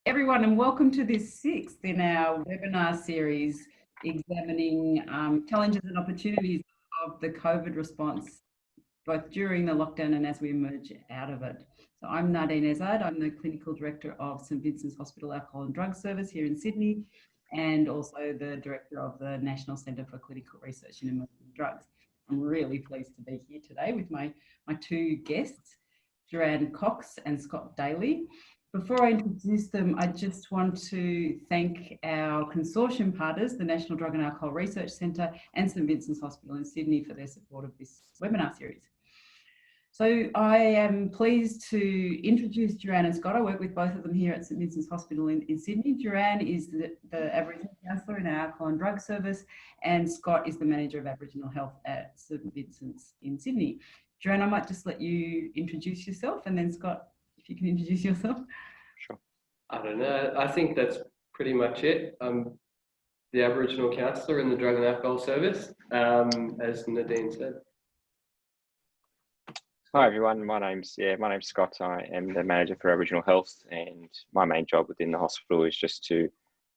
Everyone, and welcome to this sixth in our webinar series examining challenges and opportunities of the COVID response, both during the lockdown and as we emerge out of it. So I'm Nadine Ezard. I'm the Clinical Director of St Vincent's Hospital Alcohol and Drug Service here in Sydney, and also the Director of the National Centre for Clinical Research in Emerging Drugs. I'm really pleased to be here today with my two guests, Duran and Scott Daley. Before I introduce them, I just want to thank our consortium partners, the National Drug and Alcohol Research Centre and St Vincent's Hospital in Sydney, for their support of this webinar series. So I am pleased to introduce Duran and Scott. I work with both of them here at St Vincent's Hospital in Sydney. Duran is the Aboriginal Counsellor in our Alcohol and Drug Service, and Scott is the Manager of Aboriginal Health at St Vincent's in Sydney. Duran, I might just let you introduce yourself, and then Scott, if you can introduce yourself. Sure. I don't know. I think that's pretty much it. I'm the Aboriginal Counsellor in the Drug and Alcohol Service, as Nadine said. Hi everyone, my name's Scott. I am the Manager for Aboriginal Health, and my main job within the hospital is just to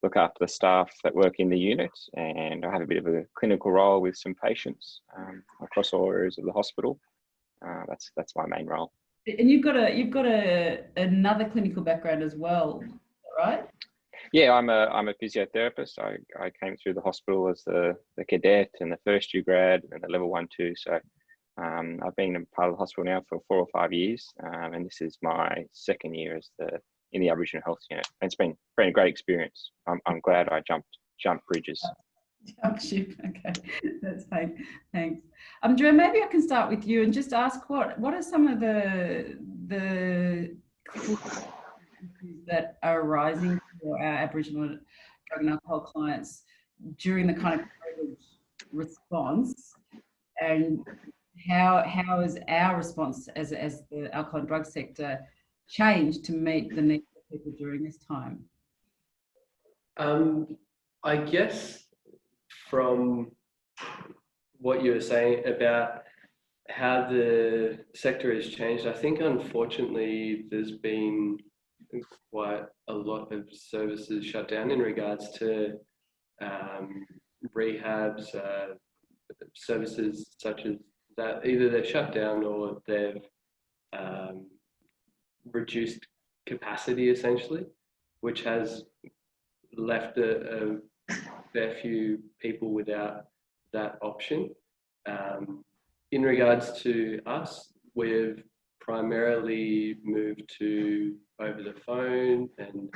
look after the staff that work in the unit, and I have a bit of a clinical role with some patients across all areas of the hospital. That's my main role. And you've got another clinical background as well, right? Yeah, I'm a physiotherapist. I came through the hospital as the cadet and the first year grad and the level 1-2. So I've been a part of the hospital now for 4 or 5 years, and this is my second year as in the Aboriginal Health Unit. And it's been a great experience. I'm glad I jumped bridges. Jump ship. Okay, that's fine. Thanks. Duran, maybe I can start with you and just ask what are some of the issues that are arising for our Aboriginal drug and alcohol clients during the kind of COVID response, and how has our response as the alcohol and drug sector changed to meet the needs of people during this time? I guess from what you were saying about how the sector has changed, I think unfortunately there's been quite a lot of services shut down in regards to rehabs, services such as that. Either they're shut down or they've reduced capacity essentially, which has left a fair few people without that option. In regards to us, we've primarily moved to over the phone, and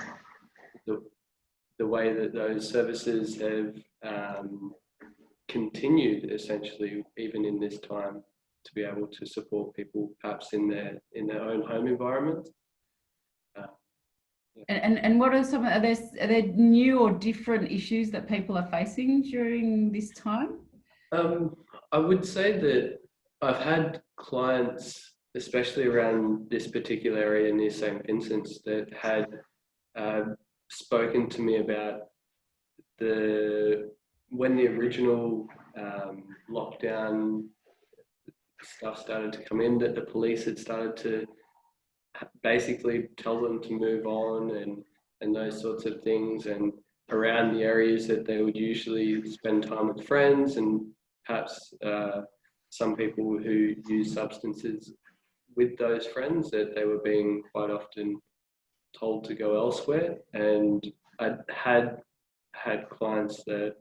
the way that those services have continued essentially even in this time to be able to support people perhaps in their own home environment. And what are are there new or different issues that people are facing during this time? I would say that I've had clients, especially around this particular area near St Vincent's, that had spoken to me about when the original lockdown stuff started to come in, that the police had started to basically tell them to move on and those sorts of things, and around the areas that they would usually spend time with friends, and perhaps some people who use substances with those friends, that they were being quite often told to go elsewhere. And I had clients that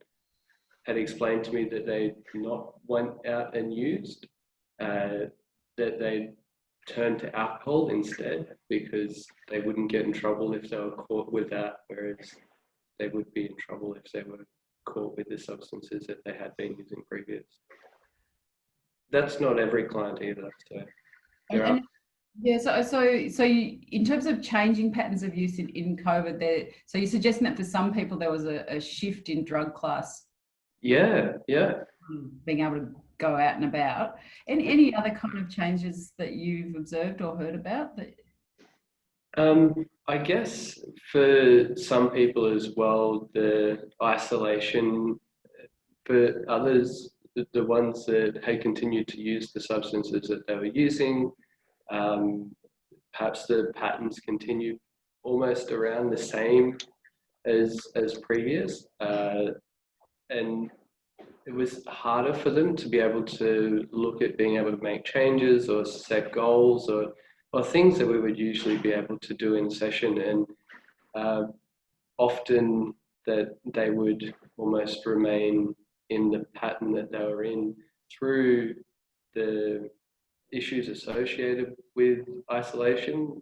had explained to me that they not went out and used, that they turned to alcohol instead because they wouldn't get in trouble if they were caught with that, whereas they would be in trouble if they were caught with the substances that they had been using previous. That's not every client either. So so in terms of changing patterns of use in COVID, so you're suggesting that for some people there was a shift in drug class. Yeah. Being able to go out and about. And any other kind of changes that you've observed or heard about? I guess for some people as well, the isolation. For others, the ones that had continued to use the substances that they were using, perhaps the patterns continued almost around the same as previous, and it was harder for them to be able to look at being able to make changes or set goals or things that we would usually be able to do in session, and often that they would almost remain in the pattern that they were in through the issues associated with isolation.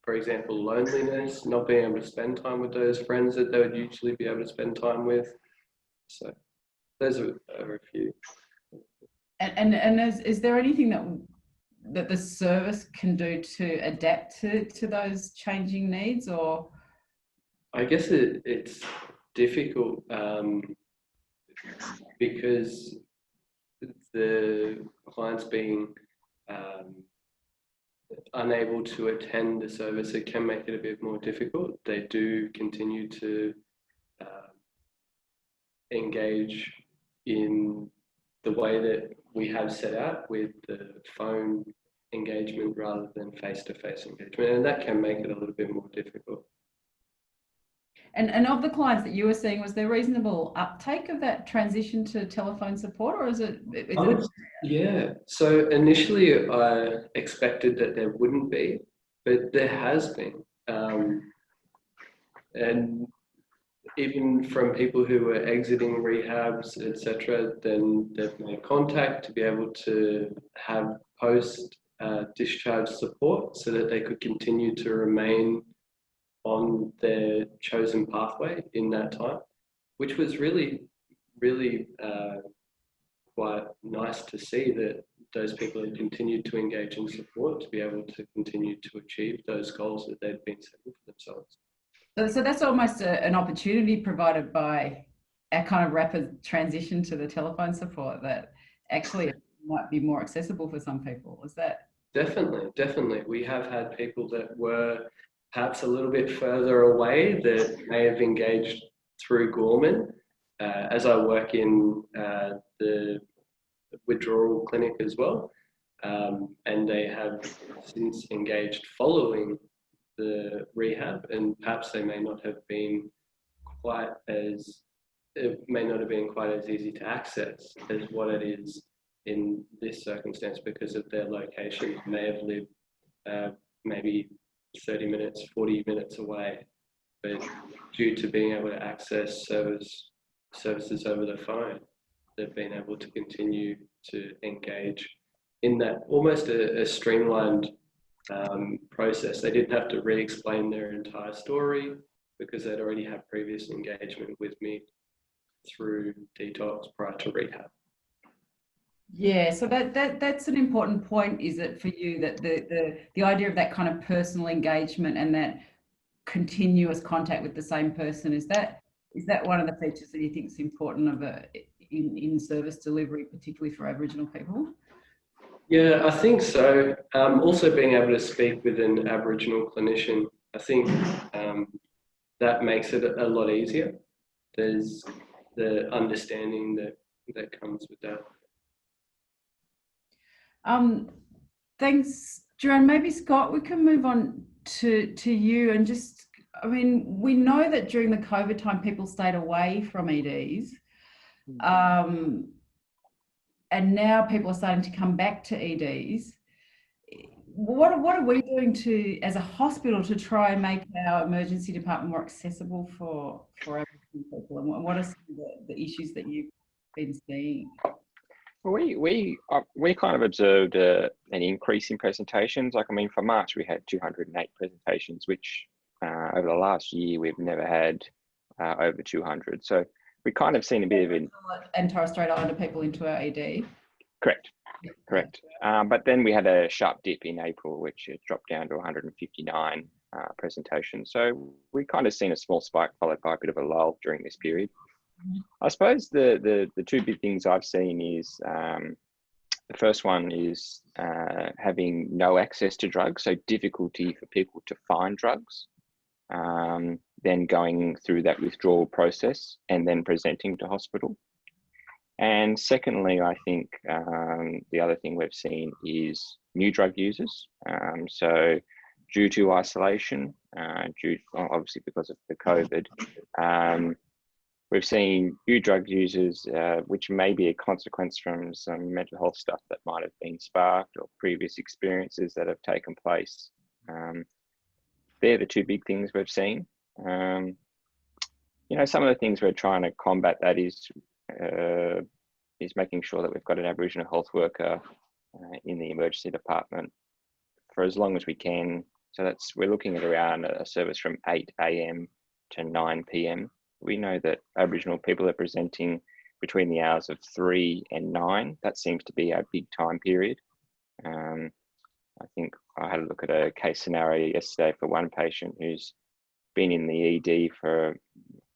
For example, loneliness, not being able to spend time with those friends that they would usually be able to spend time with. So those are a few. And is there anything that the service can do to adapt to those changing needs, or? I guess it's difficult because the clients being unable to attend the service, it can make it a bit more difficult. They do continue to engage in the way that we have set out with the phone engagement rather than face-to-face engagement, and that can make it a little bit more difficult. And of the clients that you were seeing, was there reasonable uptake of that transition to telephone support, or is it? Yeah. So initially, I expected that there wouldn't be, but there has been, and even from people who were exiting rehabs, etc., then they've made contact to be able to have post-discharge support so that they could continue to remain on their chosen pathway in that time, which was really, really quite nice to see that those people had continued to engage in support to be able to continue to achieve those goals that they'd been setting for themselves. So that's almost an opportunity provided by our kind of rapid transition to the telephone support that actually might be more accessible for some people. Is that? Definitely. We have had people that were perhaps a little bit further away that may have engaged through Gorman. As I work in the withdrawal clinic as well, and they have since engaged following the rehab, and perhaps they may not have been quite as, it may not have been quite as easy to access as what it is in this circumstance because of their location. They may have lived maybe 30 minutes, 40 minutes away, but due to being able to access services over the phone, they've been able to continue to engage in that almost a streamlined process. They didn't have to re-explain their entire story because they'd already had previous engagement with me through detox prior to rehab. Yeah, so that's an important point, is it, for you, that the idea of that kind of personal engagement and that continuous contact with the same person, is that one of the features that you think is important in service delivery, particularly for Aboriginal people? Yeah, I think so. Also being able to speak with an Aboriginal clinician, I think that makes it a lot easier. There's the understanding that comes with that. Thanks, Duran. Maybe Scott, we can move on to you and just, I mean, we know that during the COVID time, people stayed away from EDs. And now people are starting to come back to EDs. What are we doing as a hospital to try and make our emergency department more accessible for Aboriginal people? And what are some of the issues that you've been seeing? Well, we kind of observed an increase in presentations. Like, I mean, for March, we had 208 presentations, which over the last year, we've never had over 200. So we kind of seen a bit of an... And Torres Strait Islander people into our ED? Correct. But then we had a sharp dip in April, which dropped down to 159 presentations. So we kind of seen a small spike followed by a bit of a lull during this period. I suppose the two big things I've seen is the first one is having no access to drugs, so difficulty for people to find drugs, then going through that withdrawal process and then presenting to hospital. And secondly, I think the other thing we've seen is new drug users. So due to isolation, due obviously because of the COVID. We've seen new drug users, which may be a consequence from some mental health stuff that might have been sparked or previous experiences that have taken place. They're the two big things we've seen. You know, some of the things we're trying to combat that is making sure that we've got an Aboriginal health worker in the emergency department for as long as we can. So we're looking at around a service from 8 a.m. to 9 p.m. We know that Aboriginal people are presenting between the hours of 3 and 9. That seems to be our big time period. I think I had a look at a case scenario yesterday for one patient who's been in the ED for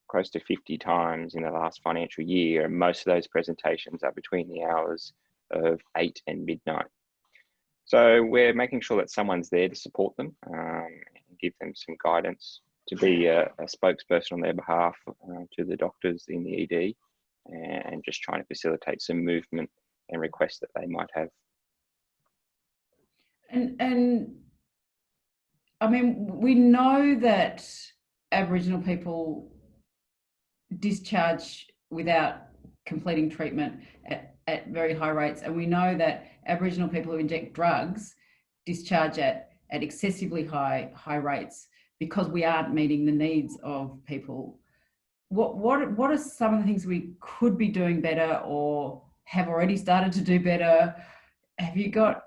close to 50 times in the last financial year, and most of those presentations are between the hours of 8 and midnight. So we're making sure that someone's there to support them and give them some guidance, to be a spokesperson on their behalf to the doctors in the ED, and just trying to facilitate some movement and requests that they might have. And I mean, we know that Aboriginal people discharge without completing treatment at very high rates, and we know that Aboriginal people who inject drugs discharge at excessively high rates because we aren't meeting the needs of people. What are some of the things we could be doing better or have already started to do better? Have you got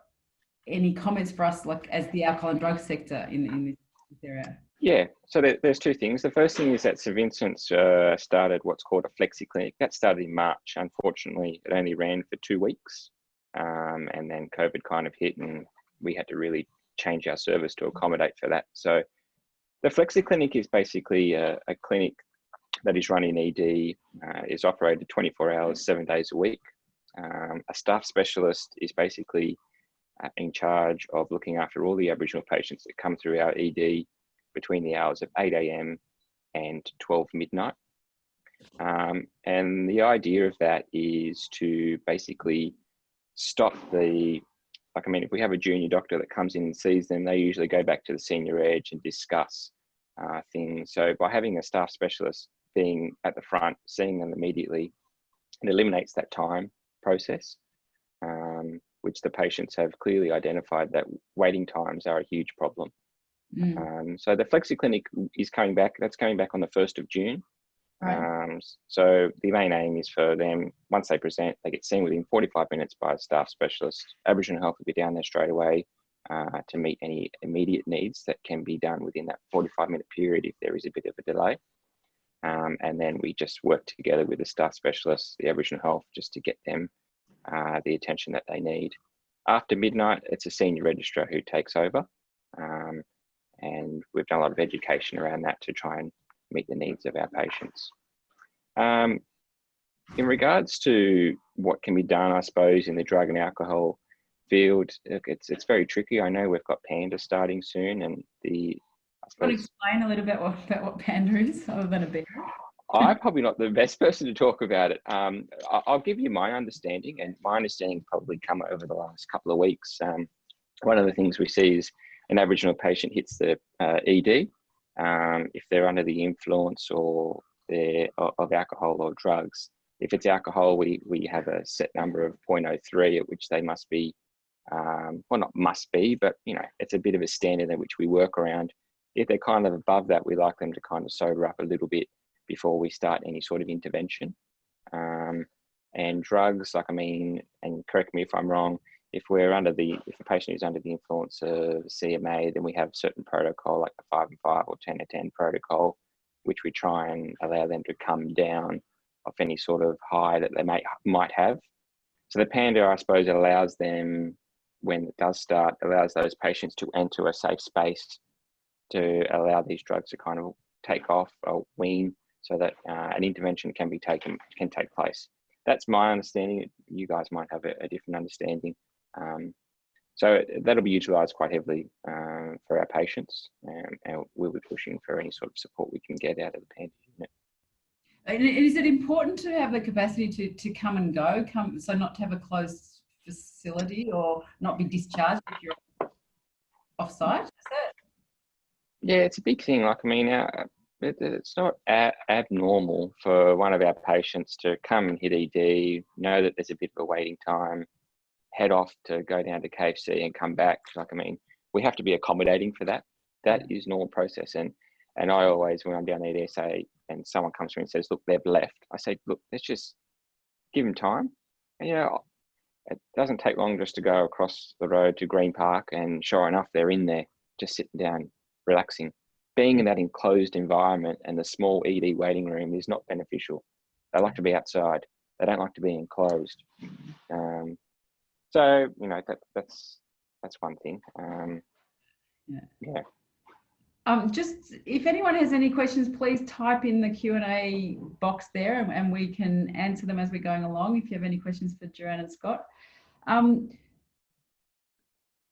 any comments for us, like as the alcohol and drug sector in this area? Yeah, so there's two things. The first thing is that St Vincent's started what's called a Flexi Clinic. That started in March. Unfortunately, it only ran for 2 weeks, and then COVID kind of hit, and we had to really change our service to accommodate for that. So the Flexi Clinic is basically a clinic that is run in ED, is operated 24 hours, 7 days a week. A staff specialist is basically in charge of looking after all the Aboriginal patients that come through our ED between the hours of 8 a.m. and 12 midnight. And the idea of that is to basically stop if we have a junior doctor that comes in and sees them, they usually go back to the senior edge and discuss things. So by having a staff specialist being at the front, seeing them immediately, it eliminates that time process, which the patients have clearly identified that waiting times are a huge problem. So the Flexi Clinic is coming back. That's coming back on the 1st of June. Right. So the main aim is for them, once they present, they get seen within 45 minutes by a staff specialist. Aboriginal Health will be down there straight away to meet any immediate needs that can be done within that 45-minute period if there is a bit of a delay. And then we just work together with the staff specialists, the Aboriginal Health, just to get them the attention that they need. After midnight, it's a senior registrar who takes over. And we've done a lot of education around that to try and meet the needs of our patients. In regards to what can be done, I suppose, in the drug and alcohol field, it's very tricky. I know we've got Panda starting soon, and can you explain a little bit about what Panda is, other than a beer? I'm probably not the best person to talk about it. I'll give you my understanding, and my understanding probably come over the last couple of weeks. One of the things we see is an Aboriginal patient hits the ED. If they're under the influence of alcohol or drugs. If it's alcohol, we have a set number of 0.03 at which they must be, well, not must be, but it's a bit of a standard in which we work around. If they're kind of above that, we like them to kind of sober up a little bit before we start any sort of intervention. And drugs, and correct me if I'm wrong, if the patient is under the influence of CMA, then we have certain protocol like the 5 and 5 or 10 and 10 protocol, which we try and allow them to come down off any sort of high that they might have. So the Panda, I suppose, allows them, when it does start, allows those patients to enter a safe space to allow these drugs to kind of take off or wean, so that an intervention can take place. That's my understanding. You guys might have a different understanding. So that'll be utilised quite heavily for our patients, and we'll be pushing for any sort of support we can get out of the Panda unit. And is it important to have the capacity to come and go, so not to have a closed facility or not be discharged if you're off-site? Is that? Yeah, it's a big thing. Like, I mean, it's not abnormal for one of our patients to come and hit ED, know that there's a bit of a waiting time, head off to go down to KFC and come back. Like, I mean, we have to be accommodating for that. That is normal process. And I always, when I'm down there, say, and someone comes to me and says, look, they've left. I say, look, let's just give them time. And, you know, it doesn't take long just to go across the road to Green Park, and sure enough, they're in there, just sitting down, relaxing. Being in that enclosed environment and the small ED waiting room is not beneficial. They like to be outside. They don't like to be enclosed. So, you know, that's one thing. Yeah. Just if anyone has any questions, please type in the Q&A box there, and we can answer them as we're going along. If you have any questions for Duran and Scott.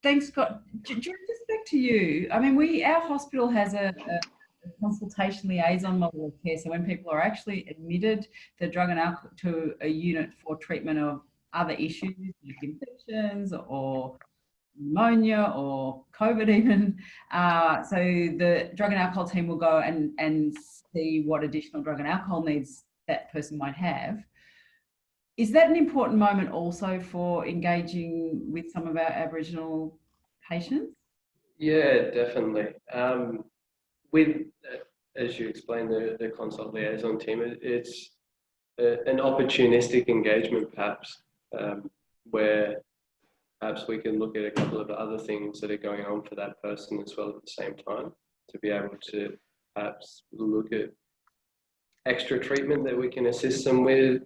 Thanks, Scott. Duran, just back to you. I mean, our hospital has a consultation liaison model of care. So when people are actually admitted to drug and alcohol to a unit for treatment of other issues like infections or pneumonia or COVID even. So the drug and alcohol team will go and see what additional drug and alcohol needs that person might have. Is that an important moment also for engaging with some of our Aboriginal patients? Yeah, definitely. With, as you explained, the consult liaison team, it's an opportunistic engagement perhaps, where perhaps we can look at a couple of other things that are going on for that person as well at the same time, to be able to perhaps look at extra treatment that we can assist them with,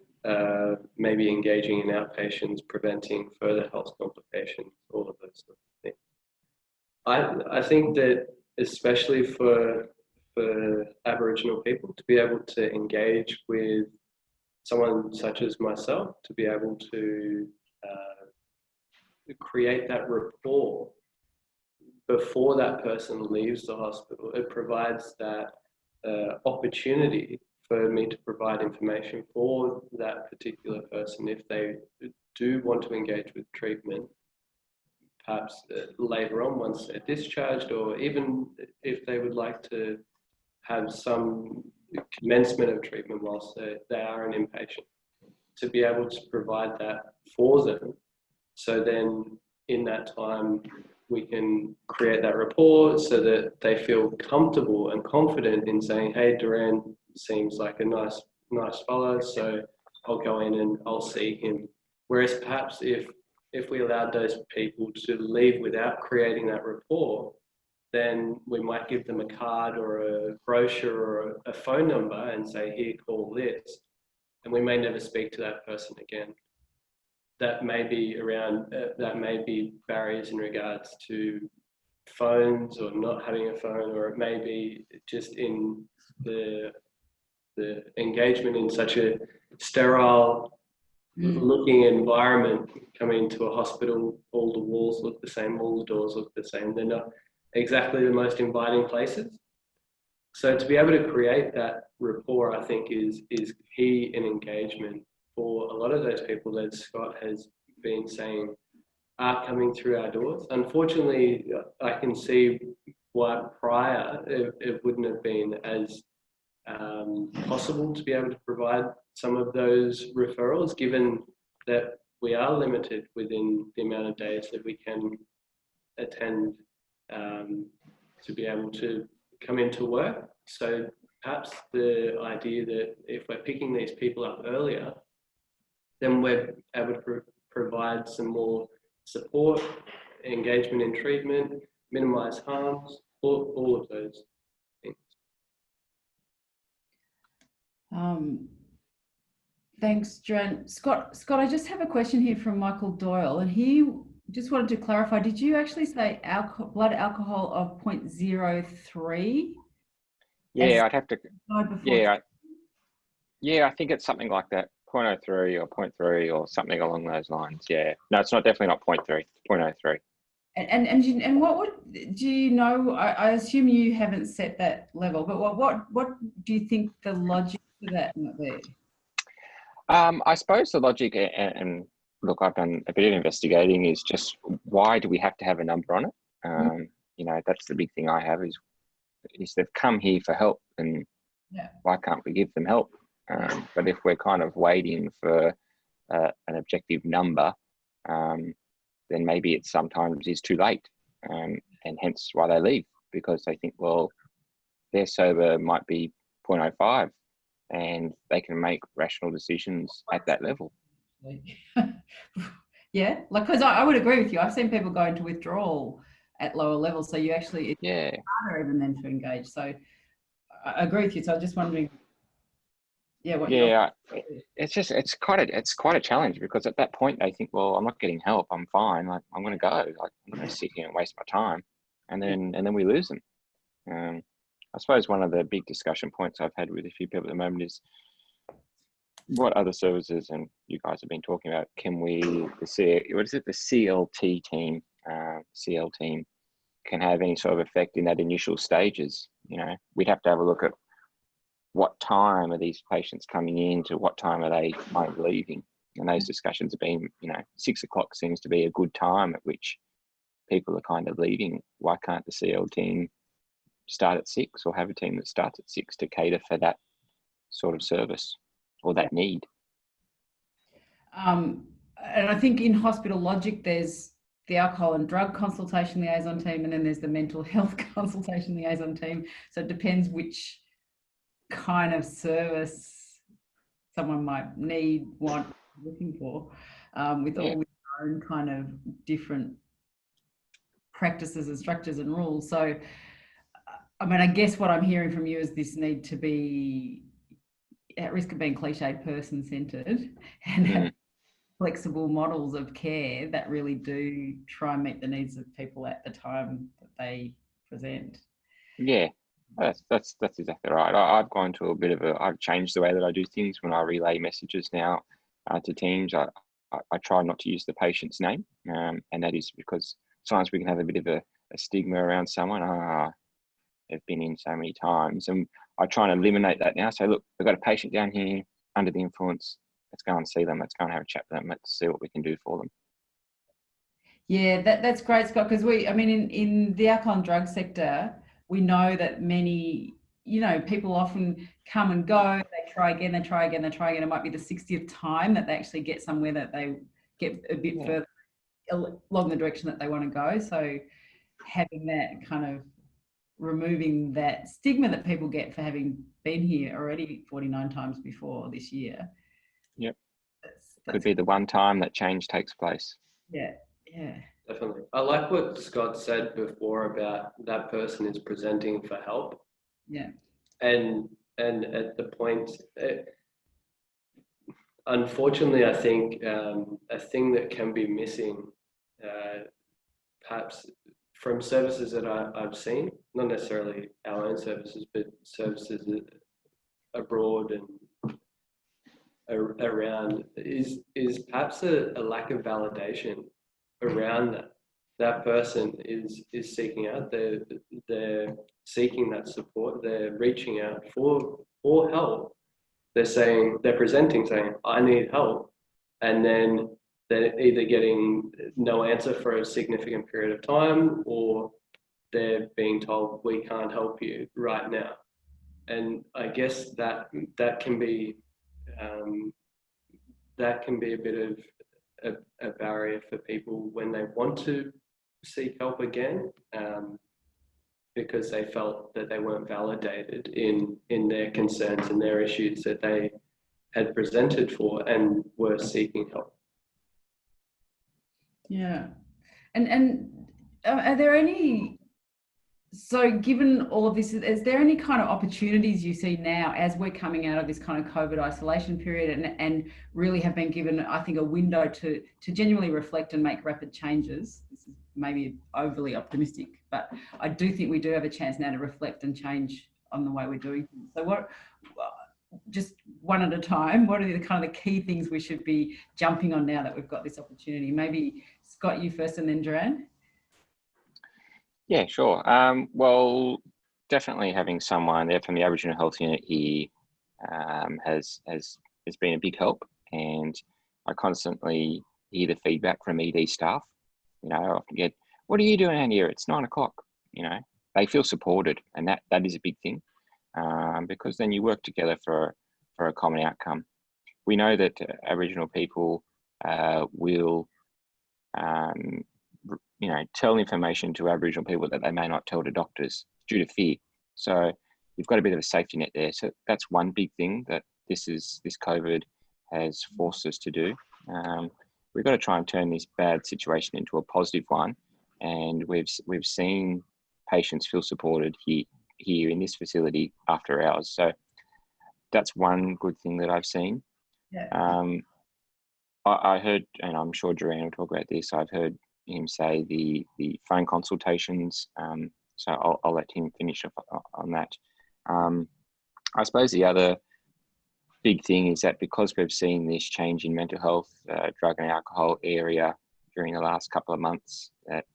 maybe engaging in outpatients, preventing further health complications, all of those sorts of things. I think that especially for Aboriginal people to be able to engage with someone such as myself, to be able to create that rapport before that person leaves the hospital, it provides that opportunity for me to provide information for that particular person if they do want to engage with treatment, perhaps later on once they're discharged, or even if they would like to have some commencement of treatment whilst they are an inpatient, to be able to provide that for them. So then in that time, we can create that rapport so that they feel comfortable and confident in saying, hey, Duran seems like a nice fellow, so I'll go in and I'll see him. Whereas perhaps if we allowed those people to leave without creating that rapport, then we might give them a card or a brochure or a phone number and say, here, call this. And we may never speak to that person again. That may be barriers in regards to phones or not having a phone, or it may be just in the engagement in such a sterile looking environment. Coming to a hospital, all the walls look the same, all the doors look the same. They're not exactly the most inviting places. So to be able to create that rapport, I think is key in engagement for a lot of those people that Scott has been saying are coming through our doors. Unfortunately, I can see why prior it wouldn't have been as possible to be able to provide some of those referrals, given that we are limited within the amount of days that we can attend to be able to come into work. So perhaps the idea that if we're picking these people up earlier, then we're able to provide some more support, engagement in treatment, minimize harms, all of those things. Thanks, Duran. Scott, I just have a question here from Michael Doyle, and he just wanted to clarify, did you actually say blood alcohol of 0.03? Yeah, I'd have to, yeah, I think it's something like that, 0.03 or 0.3 or something along those lines. Yeah, no, it's definitely not 0.3, it's 0.03. And what would, do you know, I assume you haven't set that level, but what do you think the logic for that might be? I suppose the logic, and look, I've done a bit of investigating, is just why do we have to have a number on it? You know, that's the big thing I have is is they've come here for help, and Yeah. why can't we give them help? But if we're kind of waiting for an objective number, then maybe it sometimes is too late, and hence why they leave, because they think, well, their sober might be 0.05 and they can make rational decisions at that level. Yeah, like, because I would agree with you. I've seen people go into withdrawal at lower levels, so you actually, it's harder even then to engage. So I agree with you. So I'm just wondering, it's quite a challenge, because at that point they think, well, I'm not getting help, I'm fine, like I'm going to go, like I'm not going to sit here and waste my time, and then we lose them. I suppose one of the big discussion points I've had with a few people at the moment is what other services, and you guys have been talking about, can we, the CLT team, CL team, can have any sort of effect in that initial stages. You know, we'd have to have a look at what time are these patients coming in to what time are they kind of leaving. And those discussions have been, 6 o'clock seems to be a good time at which people are kind of leaving. Why can't the CL team start at 6, or have a team that starts at 6 to cater for that sort of service or that need? And I think in hospital logic, there's the alcohol and drug consultation liaison team, and then there's the mental health consultation liaison team. So it depends which kind of service someone might need, want, looking for, with all with their own kind of different practices and structures and rules. So, I mean, I guess what I'm hearing from you is this need to be, at risk of being cliche, person-centred, and have flexible models of care that really do try and meet the needs of people at the time that they present. Yeah, that's exactly right. I've gone to I've changed the way that I do things when I relay messages now to teams. I try not to use the patient's name, and that is because sometimes we can have a bit of a stigma around someone. They've been in so many times, and I try and eliminate that now. So look, we've got a patient down here under the influence. Let's go and see them. Let's go and have a chat with them. Let's see what we can do for them. Yeah, that's great, Scott, because in the alcohol and drug sector, we know that many, people often come and go, they try again. It might be the 60th time that they actually get somewhere that they get a bit further along the direction that they want to go. So having that kind of removing that stigma that people get for having been here already 49 times before this year. Yep. Could be the one time that change takes place. Yeah. Definitely. I like what Scott said before about that person is presenting for help. Yeah. And at the point, unfortunately, I think a thing that can be missing, perhaps from services that I've seen, not necessarily our own services, but services abroad and around, is perhaps a lack of validation around that person is seeking out. They're seeking that support. They're reaching out for help. They're presenting saying, I need help, and then they're either getting no answer for a significant period of time, or they're being told, we can't help you right now. And I guess that can be a bit of a barrier for people when they want to seek help again, because they felt that they weren't validated in their concerns and their issues that they had presented for and were seeking help. Yeah. And are there any, so given all of this, is there any kind of opportunities you see now as we're coming out of this kind of COVID isolation period and really have been given, I think, a window to genuinely reflect and make rapid changes? This is maybe overly optimistic, but I do think we do have a chance now to reflect and change on the way we're doing things. So just one at a time, what are the kind of the key things we should be jumping on now that we've got this opportunity? Maybe Scott, you first, and then Duran. Yeah, sure. Well, definitely having someone there from the Aboriginal Health Unit here has been a big help, and I constantly hear the feedback from ED staff. I often get, "What are you doing out here? It's 9 o'clock." they feel supported, and that is a big thing, because then you work together for a common outcome. We know that Aboriginal people will, tell information to Aboriginal people that they may not tell to doctors due to fear. So you've got a bit of a safety net there. So that's one big thing that this COVID has forced us to do. We've got to try and turn this bad situation into a positive one, and we've seen patients feel supported here in this facility after hours. So that's one good thing that I've seen. Yeah. I heard, and I'm sure Duran will talk about this, I've heard him say the phone consultations. So I'll let him finish on that. I suppose the other big thing is that because we've seen this change in mental health, drug and alcohol area during the last couple of months, that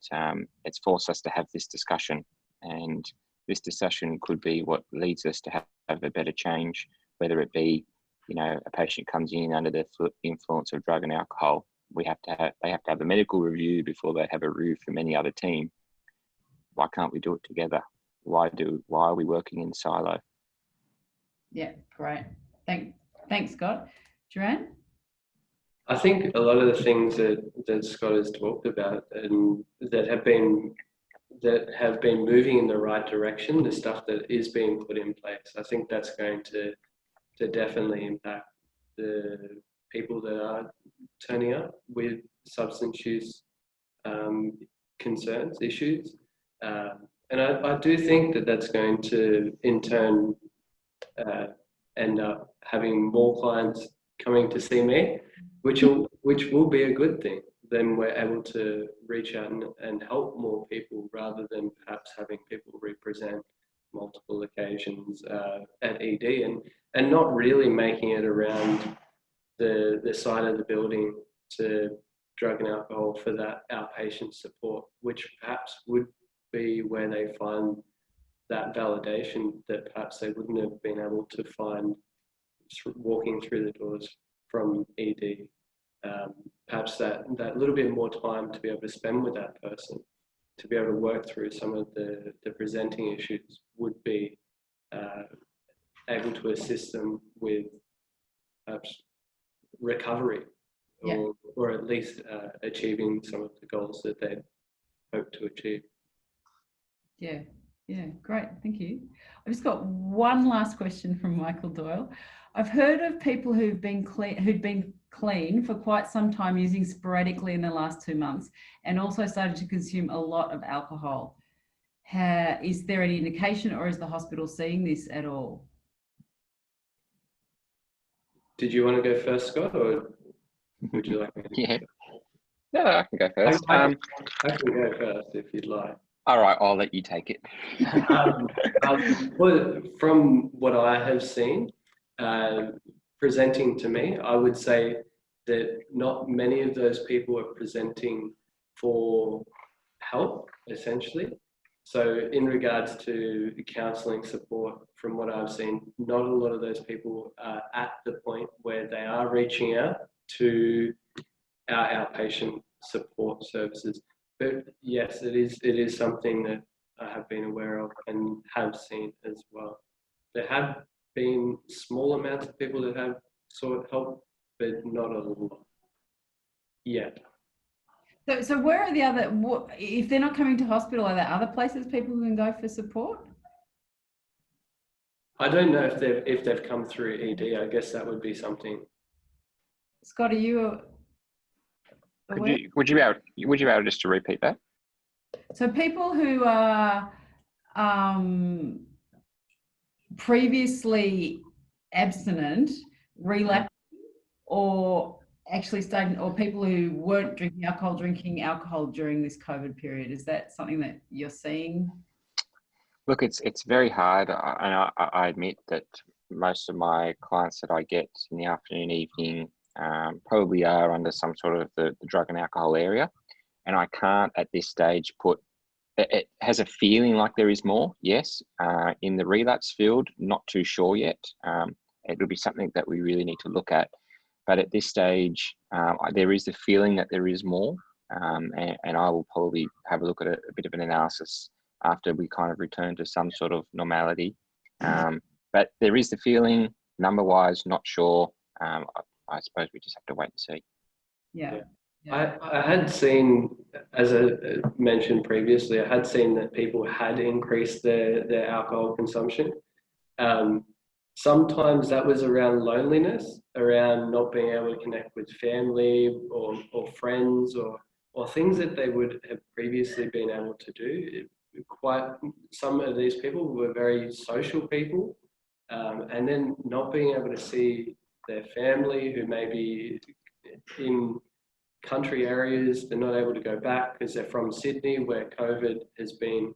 it's forced us to have this discussion, and this discussion could be what leads us to have a better change, whether it be, a patient comes in under the influence of drug and alcohol. They have to have a medical review before they have a review from any other team. Why can't we do it together? Why are we working in silo? Yeah, great. Thanks, Scott. Duran? I think a lot of the things that Scott has talked about and that have been moving in the right direction, the stuff that is being put in place, I think that's going to definitely impact the people that are turning up with substance use concerns, issues. And I do think that that's going to, in turn, end up having more clients coming to see me, which will be a good thing. Then we're able to reach out and help more people, rather than perhaps having people represent multiple occasions at ED and not really making it around the side of the building to drug and alcohol for that outpatient support, which perhaps would be where they find that validation that perhaps they wouldn't have been able to find walking through the doors from ED. Perhaps that little bit more time to be able to spend with that person, to be able to work through some of the presenting issues, would be able to assist them with perhaps recovery, or at least achieving some of the goals that they hope to achieve. Yeah, great, thank you. I've just got one last question from Michael Doyle. I've heard of people who'd been clean for quite some time, using sporadically in the last 2 months, and also started to consume a lot of alcohol. Is there any indication, or is the hospital seeing this at all? Did you want to go first, Scott, or would you like me to? Yeah. No, I can go first. I can go first if you'd like. All right, I'll let you take it. Well, from what I have seen, presenting to me, I would say that not many of those people are presenting for help, essentially. So in regards to counselling support, from what I've seen, not a lot of those people are at the point where they are reaching out to our outpatient support services. But yes, it is something that I have been aware of and have seen as well. There have been small amounts of people that have sought help, but not a lot yet. So where are the other, if they're not coming to hospital, are there other places people can go for support? I don't know if they've come through ED. I guess that would be something. Scott, are you aware? Would you be able just to repeat that? So people who are previously abstinent, relapsing, or actually starting, or people who weren't drinking alcohol during this COVID period, is that something that you're seeing? Look, it's very hard, and I admit that most of my clients that I get in the afternoon, evening, probably are under some sort of the drug and alcohol area, and I can't at this stage put. It has a feeling like there is more, yes. In the relapse field, not too sure yet. It'll be something that we really need to look at. But at this stage, there is the feeling that there is more, and I will probably have a look at a bit of an analysis after we kind of return to some sort of normality. But there is the feeling, number-wise, not sure. I suppose we just have to wait and see. Yeah. I had seen, as I mentioned previously, I had seen that people had increased their alcohol consumption. Sometimes that was around loneliness, around not being able to connect with family or friends or things that they would have previously been able to do. Some of these people were very social people, and then not being able to see their family who may be in country areas, they're not able to go back because they're from Sydney, where COVID has been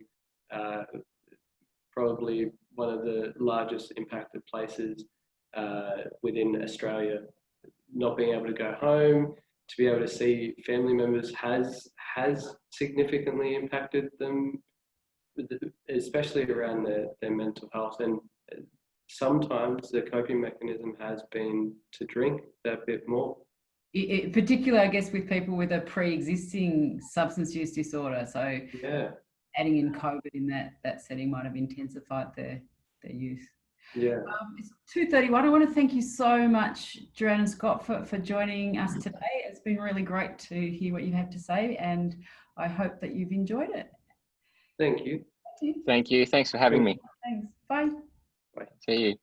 probably one of the largest impacted places within Australia. Not being able to go home, to be able to see family members has significantly impacted them, especially around their mental health. And sometimes the coping mechanism has been to drink that bit more. In particular, I guess, with people with a pre-existing substance use disorder. So Yeah. adding in COVID in that setting might have intensified their use. Yeah. It's 2:31. I want to thank you so much, Duran and Scott, for joining us today. It's been really great to hear what you have to say, and I hope that you've enjoyed it. Thank you. Thank you. Thanks for having me. Thanks. Bye. Bye. See you.